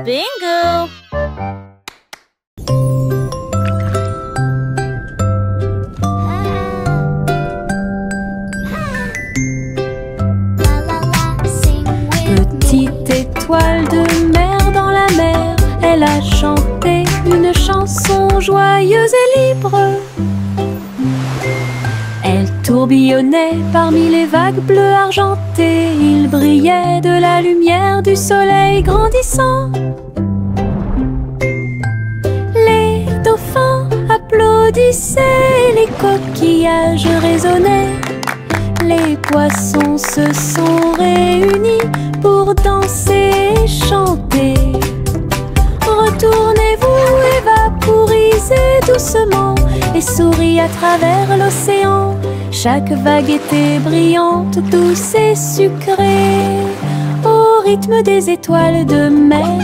Bingo! Petite étoile de mer dans la mer, elle a chanté une chanson joyeuse et libre. Elle tourbillonnait parmi les vagues bleues argentées. Il brillait de la lumière du soleil grandissant. Les dauphins applaudissaient, les coquillages résonnaient. Les poissons se sont réunis pour danser et chanter. Retournez-vous et vaporisez doucement et souris à travers l'océan. Chaque vague était brillante, douce et sucrée, au rythme des étoiles de mer,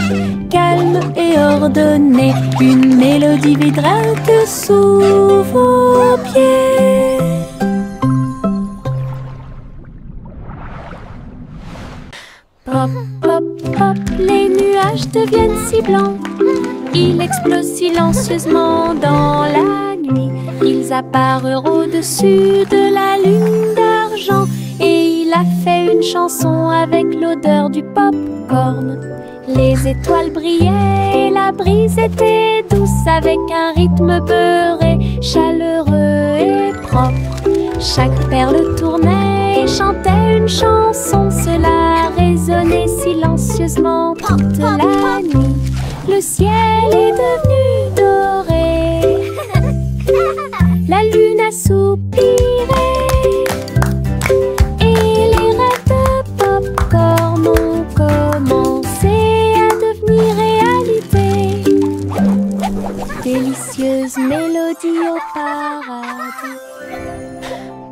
calme et ordonnée. Une mélodie vibrante sous vos pieds. Pop, pop, pop, les nuages deviennent si blancs. Ils explosent silencieusement dans la nuit. Ils apparurent au-dessus de la lune d'argent. Et il a fait une chanson avec l'odeur du pop-corn. Les étoiles brillaient et la brise était douce, avec un rythme beurré, chaleureux et propre. Chaque perle tournait et chantait une chanson. Cela résonnait silencieusement toute la nuit. Le ciel est devenu doré. La lune a soupiré. Et les rêves de pop-corn ont commencé à devenir réalité. Délicieuse mélodie au paradis.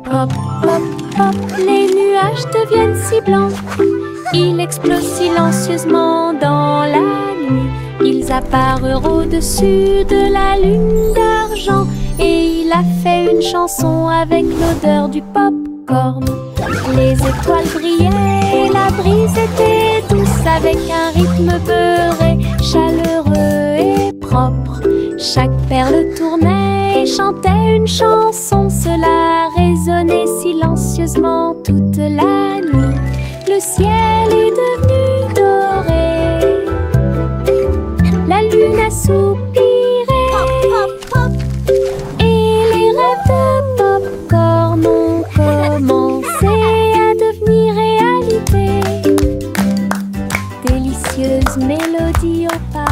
Pop, pop, pop, les nuages deviennent si blancs. Ils explosent silencieusement dans la nuit. Ils apparurent au-dessus de la lune d'argent. Et il a fait une chanson avec l'odeur du pop-corn. Les étoiles brillaient et la brise était douce, avec un rythme beurré, chaleureux et propre. Chaque perle tournait et chantait une chanson. Cela résonnait silencieusement toute la nuit. Le ciel est devenu doré. La lune a soupiré. Et les rêves de pop-corn ont commencé à devenir réalité. Délicieuse mélodie au paradis.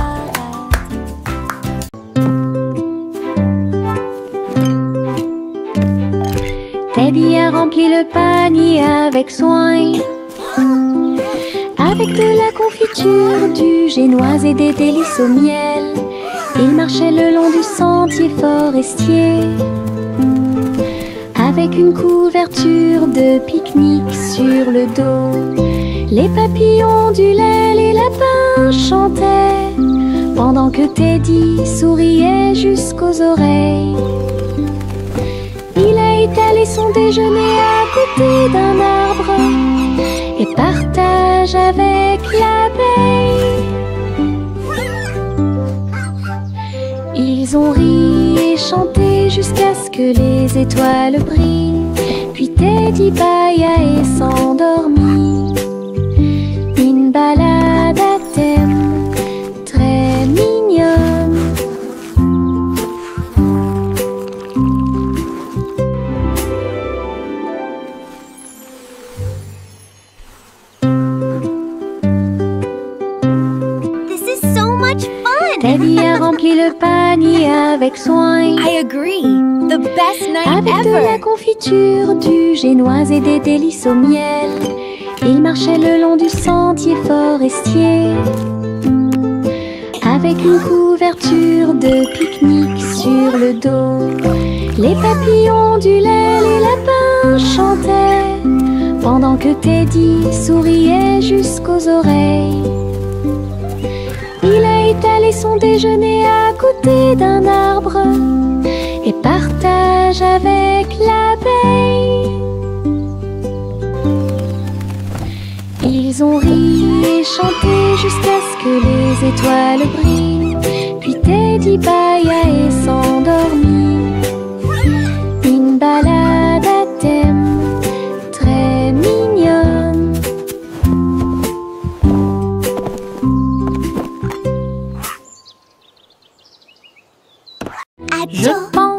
Teddy a rempli le panier avec soin, avec de la confiture, du génoise et des délices au miel. Il marchait le long du sentier forestier, avec une couverture de pique-nique sur le dos. Les papillons ondulaient, les lapins chantaient, pendant que Teddy souriait jusqu'aux oreilles. Il a étalé son déjeuner à côté d'un arbre et partage avec l'abeille. Ils ont ri et chanté jusqu'à ce que les étoiles brillent. Puis Teddy bâilla et s'endormit. Une balade à thème très mignonne. Teddy a rempli le panier avec soin. I agree. The best night avec de la ever. confiture, du génoise et des délices au miel. Il marchait le long du sentier forestier, avec une couverture de pique-nique sur le dos. Les papillons ondulaient, les lapins chantaient, pendant que Teddy souriait jusqu'aux oreilles. Il a étalé son déjeuner à côté d'un arbre et partage avec l'abeille. Ils Ils ont ri et chanté jusqu'à ce que les étoiles brillent. Puis Teddy bâilla et s'endormit. Une balade à thème très mignonne.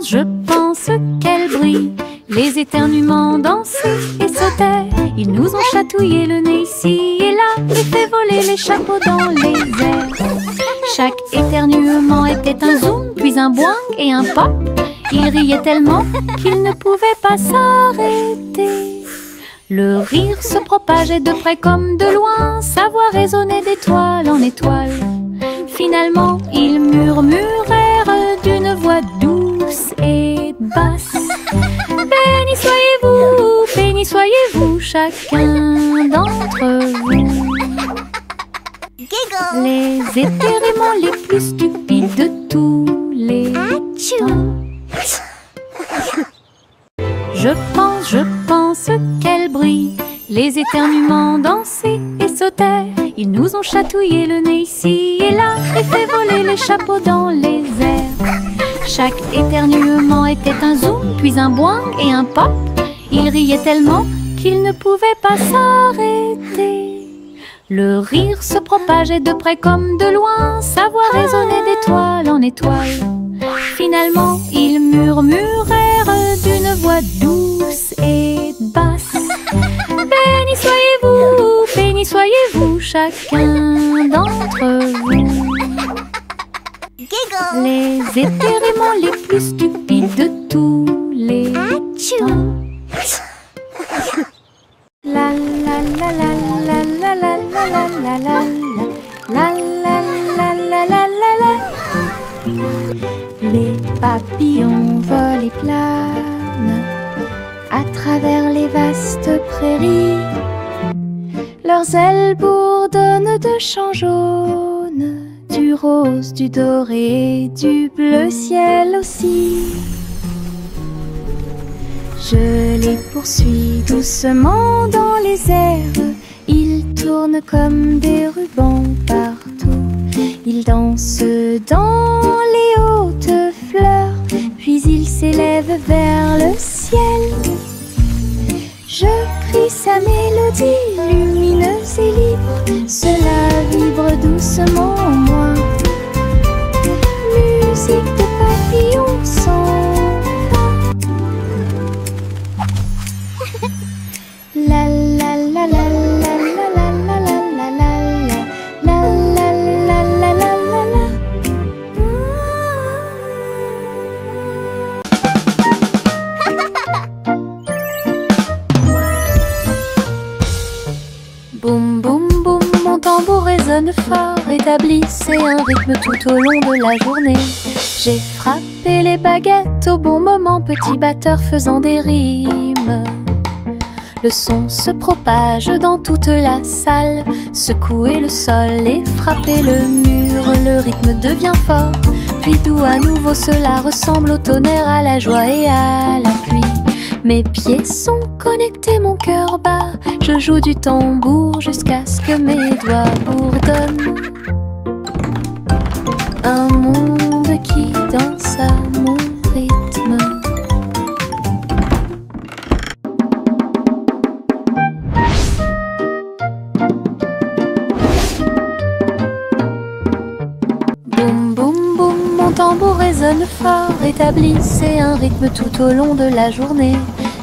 Je pense qu'elle brille. Les éternuements dansaient et sautaient. Ils nous ont chatouillé le nez ici et là et fait voler les chapeaux dans les airs. Chaque éternuement était un zoom, puis un boing et un pop. Ils riaient tellement qu'ils ne pouvaient pas s'arrêter. Le rire se propageait de près comme de loin, sa voix résonnait d'étoile en étoile. Finalement, ils murmurèrent d'une voix douce et basse. Béni soyez-vous, chacun d'entre vous. Les éternuements les plus stupides de tous les temps. Je pense qu'elle brille. Les éternuements dansaient et sautaient. Ils nous ont chatouillé le nez ici et là et fait voler les chapeaux dans les airs. Chaque éternuement était un zoom, puis un boing et un pop. Ils riaient tellement qu'ils ne pouvaient pas s'arrêter. Le rire se propageait de près comme de loin, sa voix résonnait d'étoile en étoile. Finalement, ils murmurèrent d'une voix douce et basse. Béni soyez-vous, chacun d'entre vous. Les éternuements les plus stupides de tous les temps. La la la la la la la la la la la la la la la la. Les papillons volent et planent à travers les vastes prairies. Leurs ailes bourdonnent de chants jaunes, du rose, du doré, du bleu ciel aussi. Je les poursuis doucement dans les airs. Ils tournent comme des rubans partout. Ils dansent dans les hautes fleurs, puis ils s'élèvent vers le ciel. Je crie sa mélodie lumineuse et libre. Cela vibre doucement en moi. Musique de papillons sans pas. La la la la la la la la la la la la la la la la la. Boum boum boum, mon tambour résonne fort, établissez un rythme tout au long de la journée. J'ai frappé les baguettes au bon moment, petit batteur faisant des rimes. Le son se propage dans toute la salle, secouez le sol et frappez le mur. Le rythme devient fort, puis doux à nouveau, cela ressemble au tonnerre, à la joie et à la pluie. Mes pieds sont connectés, mon cœur bat. Je joue du tambour jusqu'à ce que mes doigts bourdonnent. Un monde qui danse à mon rythme. Boum boum boum, mon tambour résonne fort, établissez un rythme tout au long de la journée.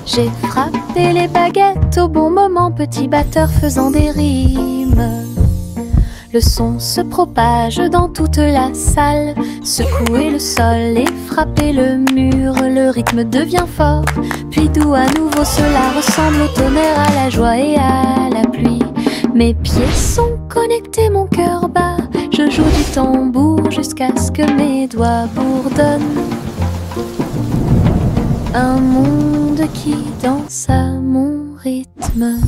J'ai frappé les baguettes au bon moment, petit batteur faisant des rimes. Le son se propage dans toute la salle, secouez le sol et frappez le mur. Le rythme devient fort, puis doux à nouveau, cela ressemble au tonnerre, à la joie et à la pluie. Mes pieds sont connectés, mon cœur bat. Je joue du tambour jusqu'à ce que mes doigts bourdonnent. Un monde qui danse à mon rythme.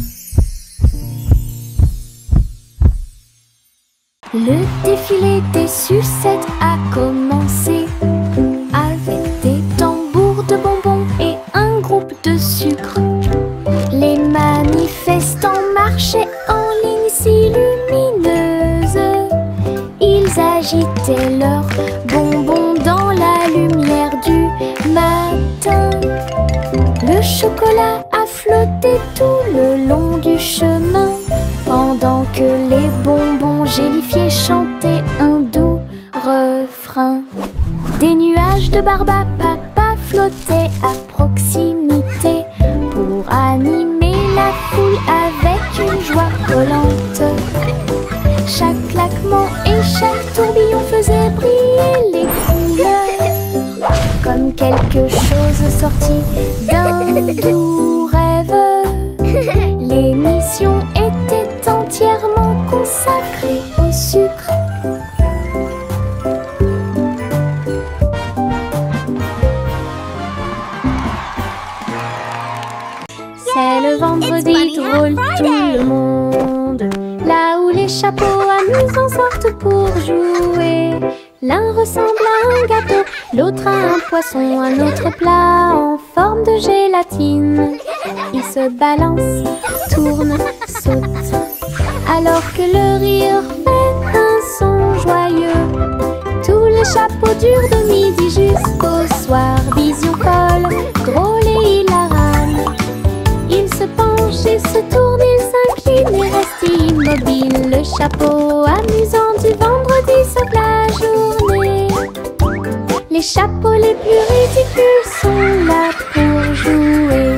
Le défilé des sucettes a commencé, avec des tambours de bonbons et un groupe de sucre. Les manifestants marchaient en ligne goûter leurs bonbons dans la lumière du matin. Le chocolat a flotté tout le long du chemin, pendant que les bonbons gélifiés chantaient un doux refrain. Des nuages de barbe à papa flottaient à proximité pour animer la foule avec une joie collante. Chaque claquement et chaque tourbillon faisait briller les couleurs, comme quelque chose sorti d'un doux rêve. L'émission était entièrement consacrée au sucre. C'est le vendredi drôle, tout le monde, là où les chapeaux amusants sortent pour jouer. L'un ressemble à un gâteau, l'autre à un poisson, un autre plat en forme de gélatine. Ils se balancent, tournent, sautent, alors que le rire fait un son joyeux. Tous les chapeaux durent de midi jusqu'au soir. Vision folle, drôle et hilarane. Ils se penchent et se tournent, ils s'inclinent et restent immobiles. Le chapeau amusant du vendredi sauve la journée. Les chapeaux les plus ridicules sont là pour jouer.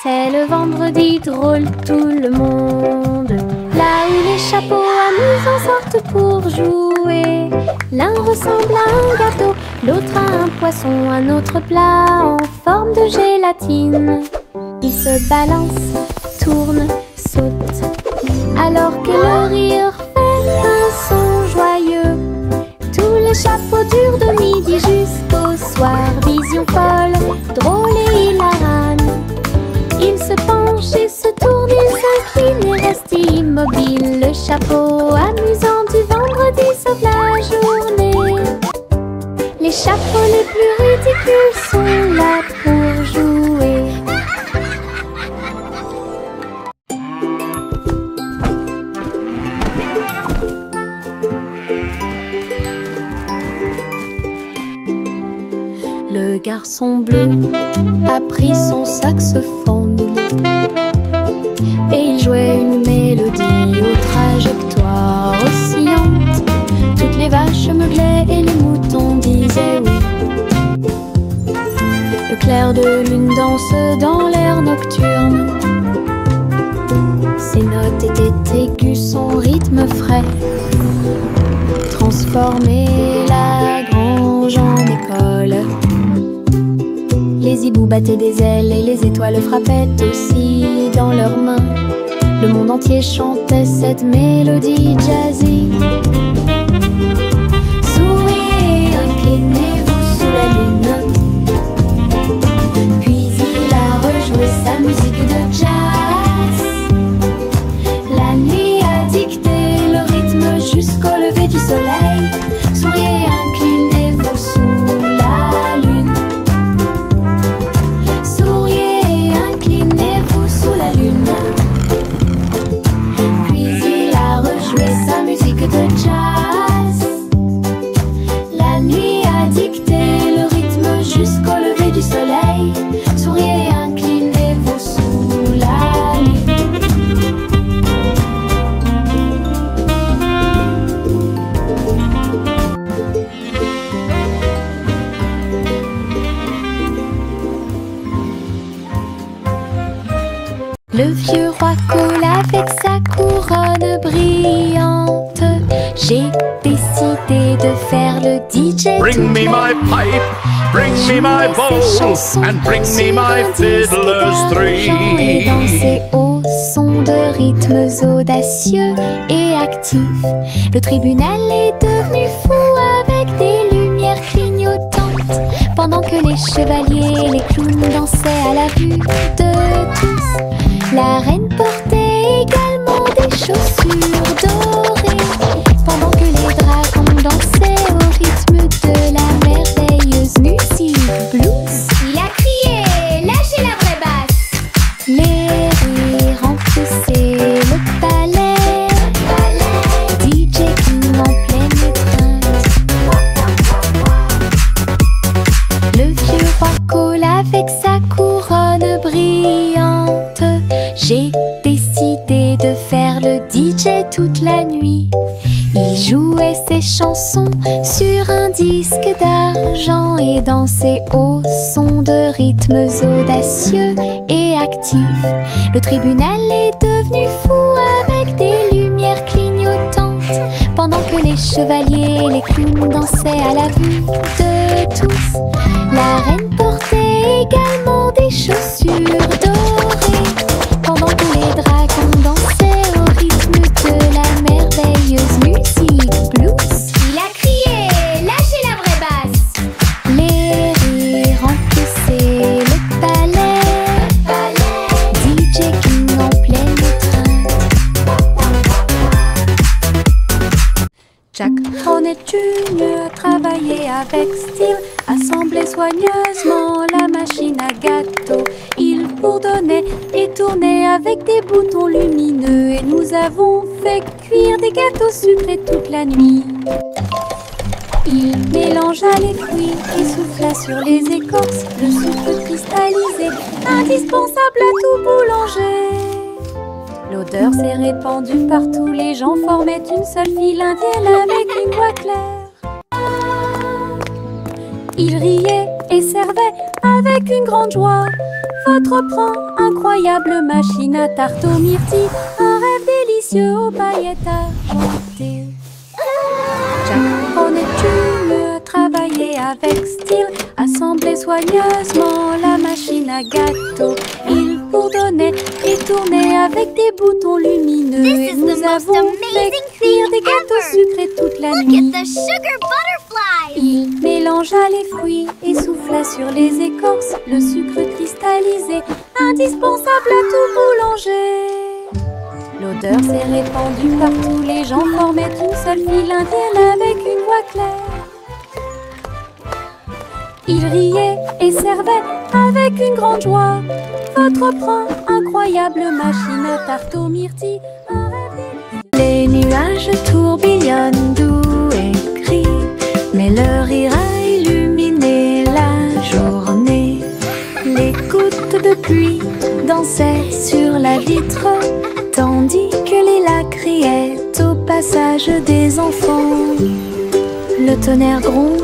C'est le vendredi drôle, tout le monde, là où les chapeaux amusants sortent pour jouer. L'un ressemble à un gâteau, l'autre à un poisson, un autre plat en forme de gélatine. Ils se balancent, tournent, sautent, alors que le rire fait un son joyeux. Tous les chapeaux durent de midi jusqu'au soir. Vision folle, drôle et hilarane. Ils se penchent et se tournent, ils s'inclinent et restent immobiles. Le chapeau amusant du vendredi sauve la journée. Les chapeaux les plus ridicules sont là pour jouer. Le garçon bleu a pris son saxophone et il jouait une mélodie aux trajectoires oscillantes. Toutes les vaches meuglaient et les moutons disaient oui. Le clair de lune danse dans l'air nocturne. Ses notes étaient aiguës, son rythme frais transformait la grange en école. Les hiboux battaient des ailes et les étoiles frappaient aussi dans leurs mains. Le monde entier chantait cette mélodie jazzy. Souriez, inclinez-vous sous la lune. Puis il a rejoué sa musique de jazz. La nuit a dicté le rythme jusqu'au lever du soleil. Souriez, inclinez-vous sous la lune. Souriez, inclinez-vous sous la lune. Puis il a rejoué sa musique de jazz. La nuit a dicté le rythme jusqu'au lever du soleil. Souriez, inclinez-vous sous la lune. Le vieux roi coule avec sa couronne brillante. J'ai décidé de faire le DJ. Bring me my pipe, bring me my bowl, and bring me my fiddlers three. Et danser au son de rythmes audacieux et actifs. Le tribunal est devenu fou avec des lumières clignotantes, pendant que les chevaliers et les clowns dansaient à la vue de tous. La reine portait également des chaussures dorées, pendant que les dragons dansaient au rythme de la merveilleuse musique blues. Il a crié, lâchez la vraie basse. Les rires emplissaient le palais. J'ai décidé de faire le DJ toute la nuit. Il jouait ses chansons sur un disque d'argent et dansait au son de rythmes audacieux et actifs. Le tribunal est devenu fou avec des lumières clignotantes, pendant que les chevaliers et les clowns dansaient à la vue de tous. La reine portait également des chaussures dorées, pendant que les dragons dansaient au rythme de la merveilleuse musique blues. Il a crié, lâchez la vraie basse. Les rires remplissaient le palais, DJ King en pleine étreinte. Jack Hornet Jr. a travaillé avec style, assemblait soigneusement la machine à gâteau. Il bourdonnait et tournait avec des boutons lumineux, et nous avons fait cuire des gâteaux sucrés toute la nuit. Il mélangea les fruits et souffla sur les écorces le sucre cristallisé, indispensable à tout boulanger. L'odeur s'est répandue partout, les gens formaient une seule file indienne avec une voix claire. Il riait et servait avec une grande joie votre pran, incroyable machine à tarte aux myrtilles, un rêve délicieux aux paillettes argentées. Jack Hornet Jr. a travaillé avec style, assemblait soigneusement la machine à gâteau. Il bourdonnait et tournait avec des boutons lumineux, et nous avons fait cuire des gâteaux sucrés toute la nuit. The sugar butterfly. Il mélangea les fruits et souffla sur les écorces le sucre cristallisé, indispensable à tout boulanger. L'odeur s'est répandue partout, les gens formaient une seule file indienne avec une voix claire. Il riait et servait avec une grande joie votre pran, incroyable machine à tarte aux myrtilles, un rêve délicieux. Les nuages tourbillonnent doux et gris, mais leur rire a illuminé la journée. Les gouttes de pluie dansaient sur la vitre, tandis que les lacs criaient au passage des enfants. Le tonnerre gronde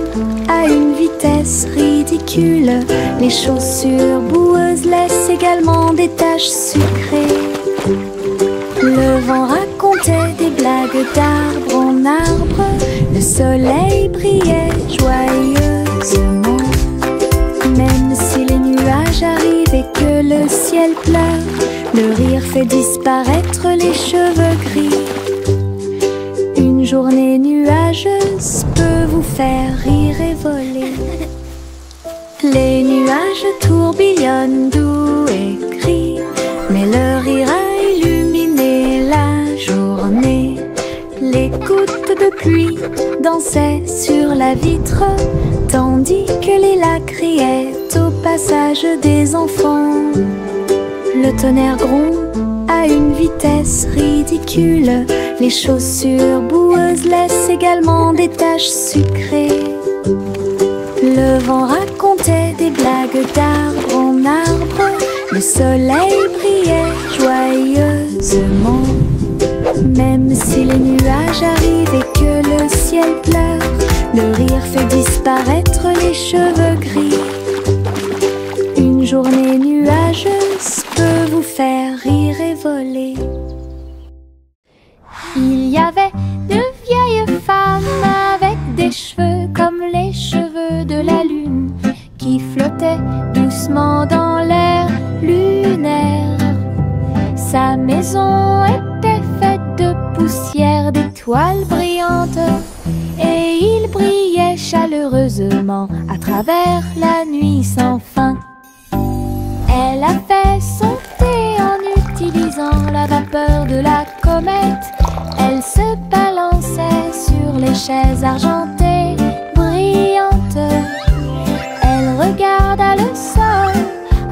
à une vitesse ridicule, les chaussures boueuses laissent également des taches sucrées. Le vent racontait des blagues d'arbre en arbre, le soleil brillait joyeusement. Même si les nuages arrivent et que le ciel pleure, le rire fait disparaître les cheveux gris. Une journée nuageuse peut vous faire rire et voler. Les nuages tourbillonnent doux et gris, mais leur rire a illuminé la journée. Les gouttes de pluie dansaient sur la vitre, tandis que les lacs criaient au passage des enfants. Le tonnerre gronde à une vitesse ridicule, les chaussures boueuses laissent également des taches sucrées. Le vent racontait des blagues d'arbre en arbre, le soleil brillait joyeusement. Même si les nuages arrivent et que le ciel pleure, le rire fait disparaître les cheveux gris. Une journée nuageuse peut vous faire rire et voler. Il y avait de vieilles femmes avec des cheveux comme les cheveux de la lune, qui flottaient doucement dans l'air lunaire. Sa maison était faite de poussière, d'étoiles brillantes, et il brillait chaleureusement à travers la nuit sans fin. Elle a fait son thé en utilisant la vapeur de la comète. Elle se balançait sur les chaises argentées brillantes. Elle regarda le sol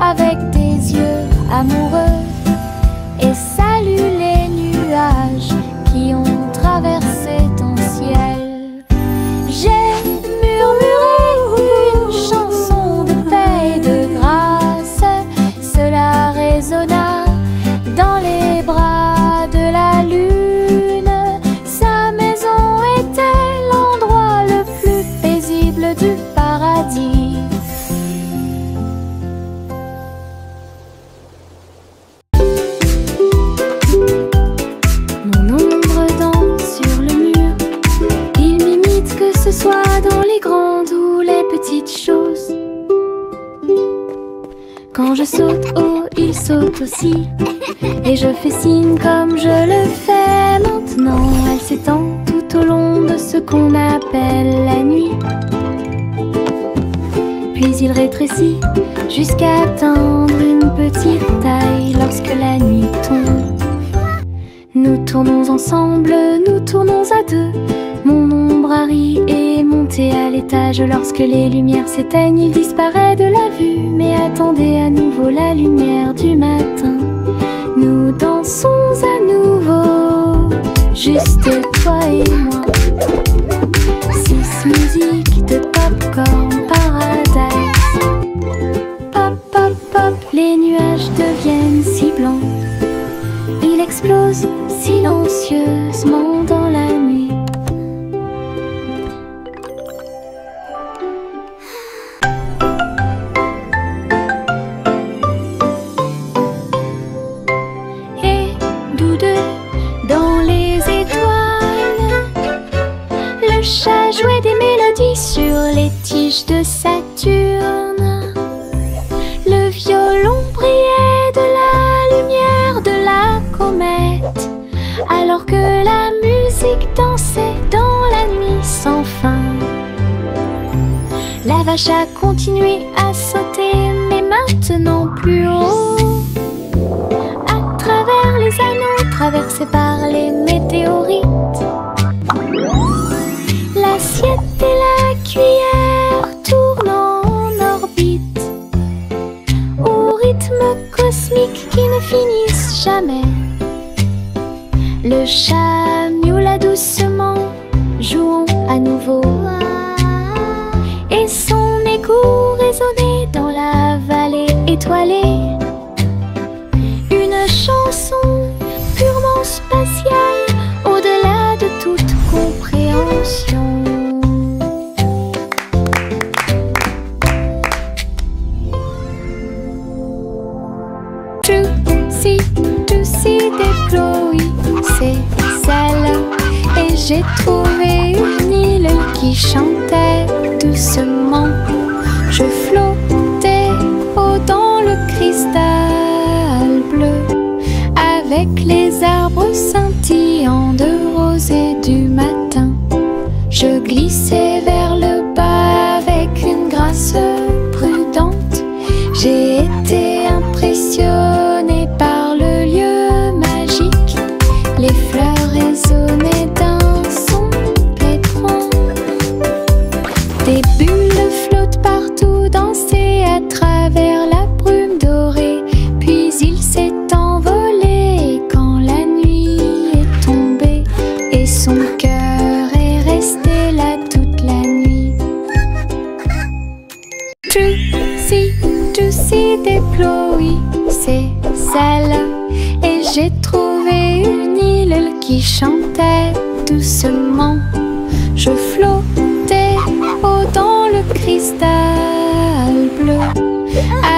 avec des yeux amoureux et salue les nuages qui ont traversé ton ciel. J'ai murmuré une chanson de paix et de grâce, cela résonna dans les bras de la lune. Sa maison était l'endroit le plus paisible du paradis. Mon ombre danse sur le mur. Il m'imite que ce soit dans les grandes ou les petites choses. Quand je saute haut, il saute aussi. Et je fais signe comme je le fais maintenant. Elle s'étend tout au long de ce qu'on appelle la nuit. Puis il rétrécit jusqu'à atteindre une petite taille lorsque la nuit tombe. Nous tournons ensemble, nous tournons à deux. Mon ombre Harry est monté à l'étage. Lorsque les lumières s'éteignent, il disparaît de la vue. Mais attendez à nouveau la lumière du matin. Nous dansons à nouveau, juste toi et moi. C'est musique de Popcorn Paradise. Pop, pop, pop, les nuages deviennent si blancs. Il explose silencieusement dans la nuit. Et nous deux, dans les étoiles, le chat jouait des mélodies sur les tiges de Saturne. Le violon brillait de la lumière de la comète, alors que la musique dansait dans la nuit sans fin. La vache a continué à sauter, mais maintenant plus haut. À travers les anneaux, traversés par les météorites. L'assiette et la cuillère tournent en orbite, au rythme cosmique qui ne finissent jamais. Le chat miaula doucement, jouons à nouveau. Et son écho résonnait dans la vallée étoilée. Une chanson purement spatiale, au-delà de toute compréhension. Juicy des Chloé, c'est celle. Et j'ai trouvé une île qui chantait doucement. Je flottais haut dans le cristal bleu, avec les arbres scintillants de rose et du matin. Je glissais vers le bas avec une grâce prudente. J'ai été impressionnée par le lieu magique. Les fleurs résonnaient d'un son pétrant. Des bulles flottent partout, dansaient à travers la brume dorée. Puis il s'est envolé quand la nuit est tombée. Et son cœur est resté là toute la nuit. Juicy des Chloé, c'est celle. Et j'ai trouvé une île qui chantait doucement. Je flottais haut dans le cristal bleu,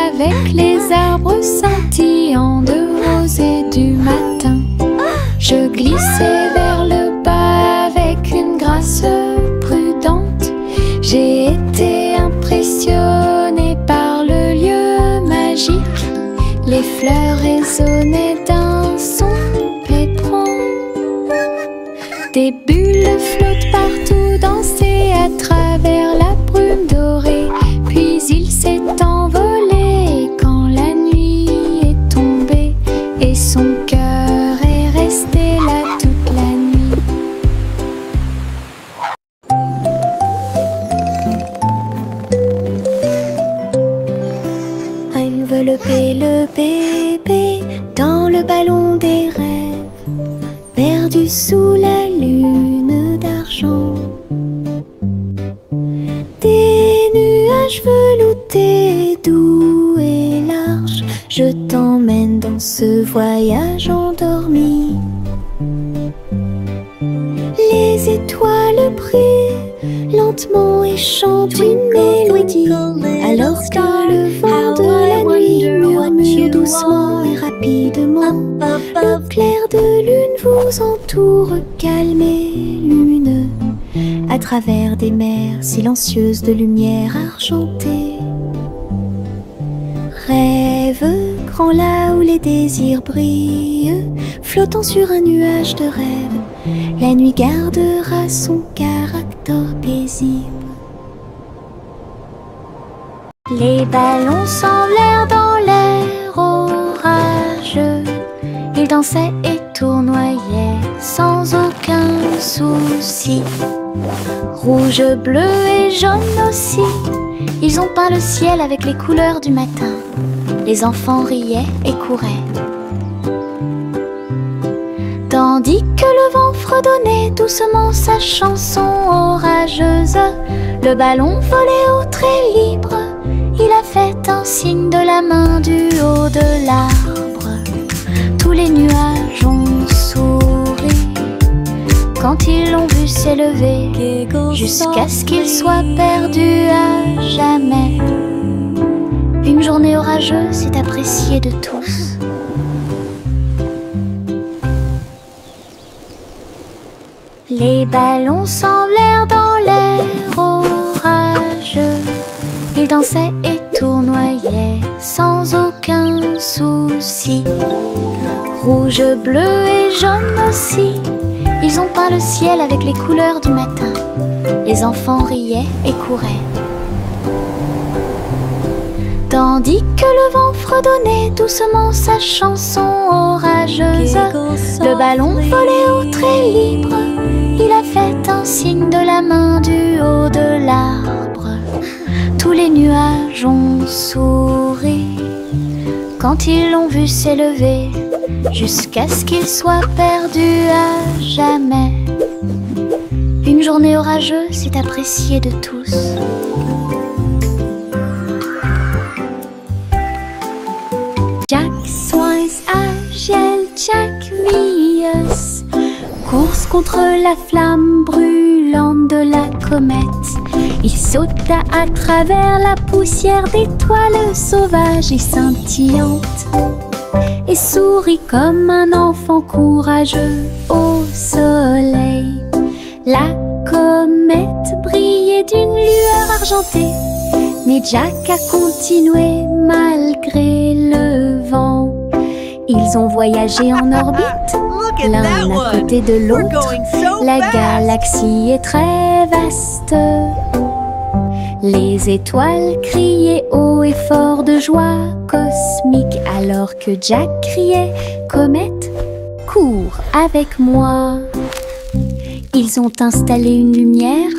avec les arbres scintillants de rose et du matin. Je glissais vers le bas avec une grâce prudente. J'ai été impressionnée par le lieu magique. Les fleurs résonnaient d'un son pétrant. Des bulles flottent partout, dansaient à travers la brume dorée. Puis il s'est envolé quand la nuit est tombée. Et son cœur est resté là toute la nuit. Envelopper le bébé dans le ballon des rêves, perdu sous la lune d'argent. Des nuages veloutés doux et larges, je t'emmène promène dans ce voyage endormi. Les étoiles brillent lentement et chantent une mélodie, alors que le vent de la nuit murmure doucement et rapidement. Le clair de lune vous entoure, calme et lumineux, à travers des mers silencieuses de lumière argentée. Rêve grand là où les désirs brillent, flottant sur un nuage de rêve, la nuit gardera son caractère paisible. Les ballons s'envolèrent dans l'air orageux, ils dansaient et tournoyaient sans aucun souci. Rouge, bleu et jaune aussi, ils ont peint le ciel avec les couleurs du matin. Les enfants riaient et couraient, tandis que le vent fredonnait doucement sa chanson orageuse. Le ballon volait au très libre, il a fait un signe de la main du haut de l'arbre. Tous les nuages ont souri quand ils l'ont vu s'élever, jusqu'à ce qu'il soit perdu à jamais. Une journée orageuse est appréciée de tous. Les ballons s'envolèrent dans l'air orageux, ils dansaient et tournoyaient sans aucun souci. Rouge, bleu et jaune aussi, ils ont peint le ciel avec les couleurs du matin. Les enfants riaient et couraient, tandis que le vent fredonnait doucement sa chanson orageuse. Le ballon volait au très libre, il a fait un signe de la main du haut de l'arbre. Tous les nuages ont souri quand ils l'ont vu s'élever, jusqu'à ce qu'il soit perdu à jamais. Une journée orageuse est appréciée de tous. Jack Swans agile, Jack Rius, course contre la flamme brûlante de la comète. Il sauta à travers la poussière d'étoiles sauvages et scintillantes, et sourit comme un enfant courageux au soleil. La comète brillait d'une lueur argentée, mais Jack a continué malgré le vent. Ils ont voyagé en orbite, l'un à côté de l'autre. La galaxie est très vaste. Les étoiles criaient haut et fort de joie cosmique, alors que Jack criait « Comète, cours avec moi !» Ils ont installé une lumière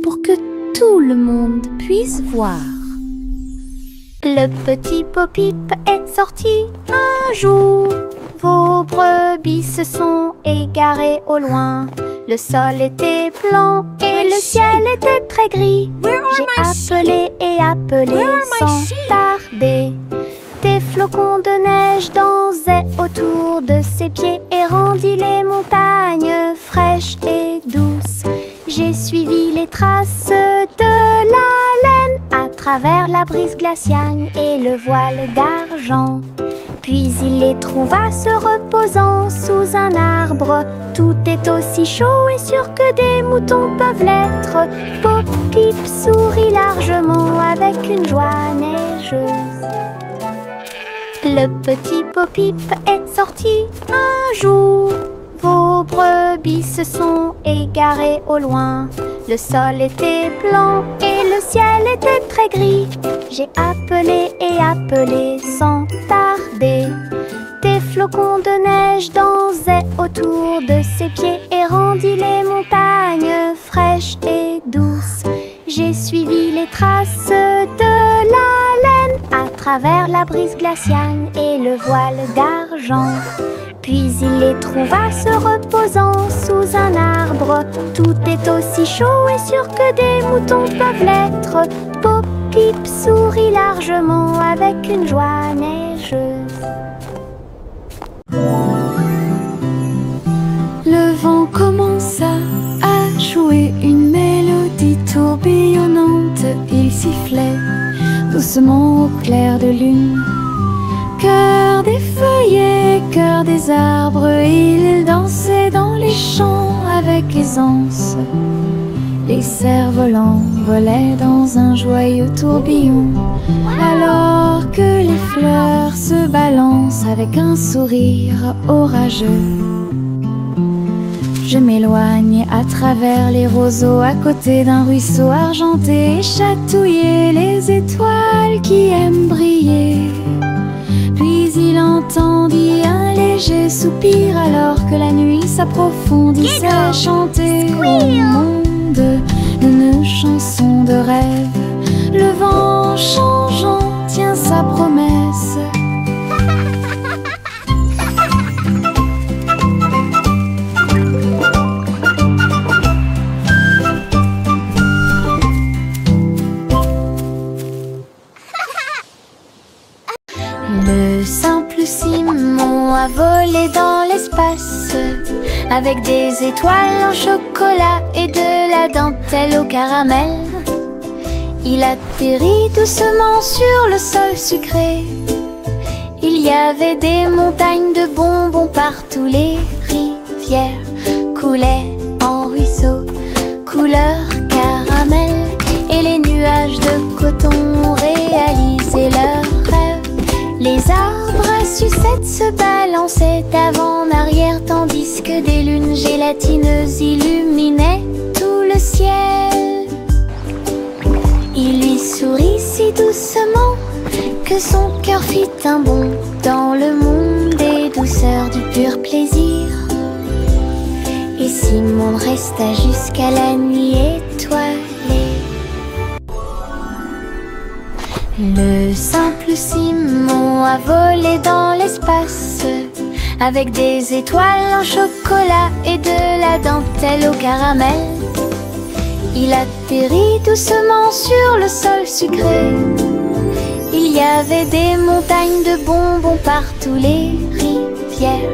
pour que tout le monde puisse voir. Le petit Bo-Peep est sorti un jour. Vos brebis se sont égarées au loin. Le sol était blanc et le ciel était très gris. J'ai appelé et appelé sans tarder. Des flocons de neige dansaient autour de ses pieds et rendit les montagnes fraîches et douces. J'ai suivi les traces de la laine à travers la brise glaciale et le voile d'argent. Puis il les trouva se reposant sous un arbre. Tout est aussi chaud et sûr que des moutons peuvent l'être. Bo-Peep sourit largement avec une joie neigeuse. Le petit Bo-Peep est sorti un jour. Vos brebis se sont égarées au loin. Le sol était blanc et le ciel était très gris. J'ai appelé et appelé sans tarder. Des flocons de neige dansaient autour de ses pieds et rendit les montagnes fraîches et douces. J'ai suivi les traces de la laine à travers la brise glaciale et le voile d'argent. Puis il les trouva se reposant sous un arbre. Tout est aussi chaud et sûr que des moutons peuvent l'être. Bo-Peep sourit largement avec une joie neigeuse. sifflait doucement au clair de lune. Cœur des feuillets, cœur des arbres, il dansait dans les champs avec aisance. Les cerfs-volants volaient dans un joyeux tourbillon, alors que les fleurs se balancent avec un sourire orageux. Je m'éloigne à travers les roseaux, à côté d'un ruisseau argenté, et chatouiller les étoiles qui aiment briller. Puis il entendit un léger soupir, alors que la nuit s'approfondissait à chanter au monde une chanson de rêve. Le vent changeant tient sa promesse. Le simple Simon a volé dans l'espace, avec des étoiles en chocolat et de la dentelle au caramel. Il atterrit doucement sur le sol sucré. Il y avait des montagnes de bonbons partout. Les rivières coulaient en ruisseaux couleur caramel, et les nuages de coton réalisaient leurs rêves. Les arbres à sucettes se balançaient d'avant en arrière, tandis que des lunes gélatineuses illuminaient tout le ciel. Il lui sourit si doucement que son cœur fit un bond dans le monde des douceurs du pur plaisir. Et Simon resta jusqu'à la nuit étoilée. Le simple Simon a volé dans l'espace, avec des étoiles en chocolat et de la dentelle au caramel. Il atterrit doucement sur le sol sucré. Il y avait des montagnes de bonbons partout. Les rivières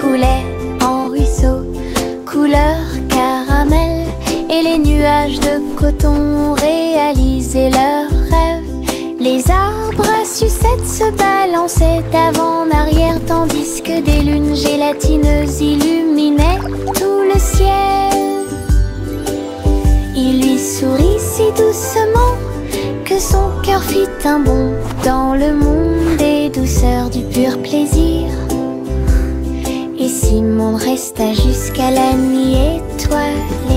coulaient en ruisseaux couleur caramel, et les nuages de coton réalisaient leurs rêves. Les arbres à sucettes se balançaient d'avant en arrière, tandis que des lunes gélatineuses illuminaient tout le ciel. Il lui sourit si doucement que son cœur fit un bond dans le monde des douceurs du pur plaisir. Et Simon resta jusqu'à la nuit étoilée.